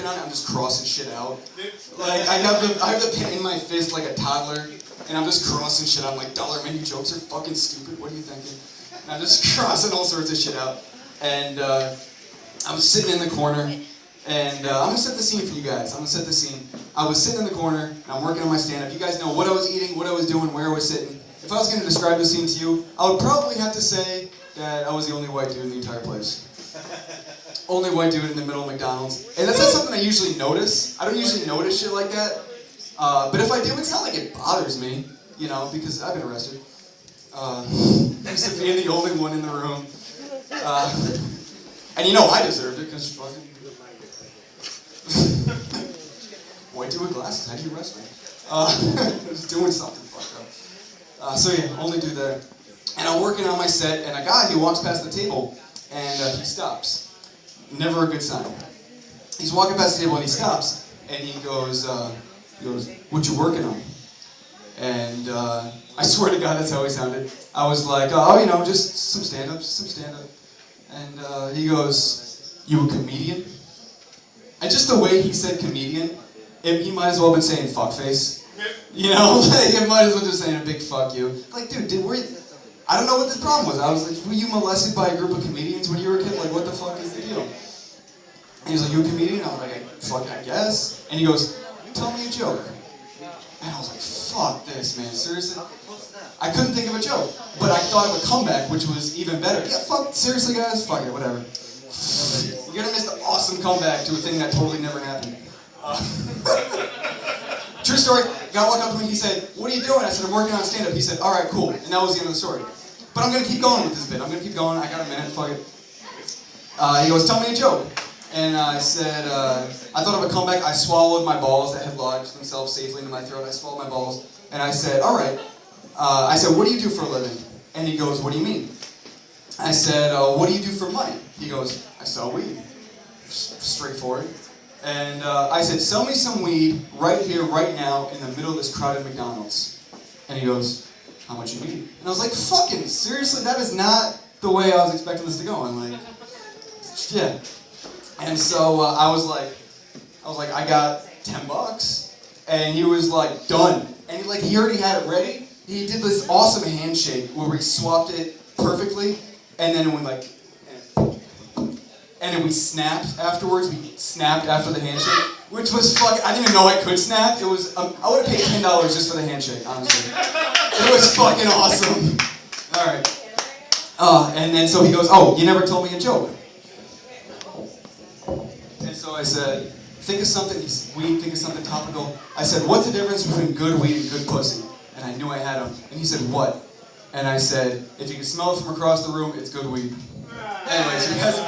working on it, I'm just crossing shit out. Like, I have the pen in my fist like a toddler, and I'm just crossing shit out. I'm like, dollar menu jokes are fucking stupid, what are you thinking? And I'm just crossing all sorts of shit out. And I'm sitting in the corner, and I'm gonna set the scene for you guys. I'm gonna set the scene. I was sitting in the corner, and I'm working on my stand-up. You guys know what I was eating, what I was doing, where I was sitting. If I was gonna describe the scene to you, I would probably have to say that I was the only white dude in the entire place. Only white dude in the middle of McDonald's. And that's not something I usually notice. I don't usually notice shit like that. But if I do, it's not like it bothers me, you know, because I've been arrested. Used to being the only one in the room. And you know I deserved it, because fucking... white dude with glasses, how'd you arrest me? I was doing something fucked up. So yeah, only do that. And I'm working on my set, and a guy, he walks past the table, and he stops. Never a good sign. He's walking past the table, and he stops, and he goes, what you working on? And I swear to God, that's how he sounded. I was like, oh, you know, just some stand-up, And he goes, you a comedian? And just the way he said comedian, he might as well have been saying fuckface. You know, like, he might as well just saying a big fuck you. Like, dude, I don't know what the problem was. I was like, were you molested by a group of comedians when you were a kid? Like, what the fuck is the deal? And he's like, you a comedian? I was like, fuck, I guess. And he goes, tell me a joke. And I was like, fuck this, man, seriously? I couldn't think of a joke, but I thought of a comeback, which was even better. Yeah, fuck, seriously, guys? Fuck it, whatever. You're gonna miss the awesome comeback to a thing that totally never happened. True story, guy walked up to me, he said, what are you doing? I said, I'm working on stand-up. He said, alright, cool. And that was the end of the story. But I'm gonna keep going with this bit. I'm gonna keep going, I got a minute, fuck it. He goes, tell me a joke. And I said, I thought of a comeback. I swallowed my balls that had lodged themselves safely into my throat. I swallowed my balls. And I said, all right. I said, what do you do for a living? And he goes, what do you mean? I said, what do you do for money? He goes, I sell weed. Straightforward. And I said, sell me some weed right here, right now, in the middle of this crowded McDonald's. And he goes, how much you need? And I was like, fucking, seriously? That is not the way I was expecting this to go. I'm like, yeah. And so I was like, I got $10. And he was like, done. And he already had it ready. He did this awesome handshake where we swapped it perfectly. And then we we snapped afterwards. We snapped after the handshake, which was fucking, I didn't even know I could snap. It was, I would have paid $10 just for the handshake, honestly. It was fucking awesome. All right. And then so he goes, oh, you never told me a joke. And so I said, think of something weed, think of something topical. I said, what's the difference between good weed and good pussy? And I knew I had him. And he said, what? And I said, if you can smell it from across the room, it's good weed. Anyways, you guys...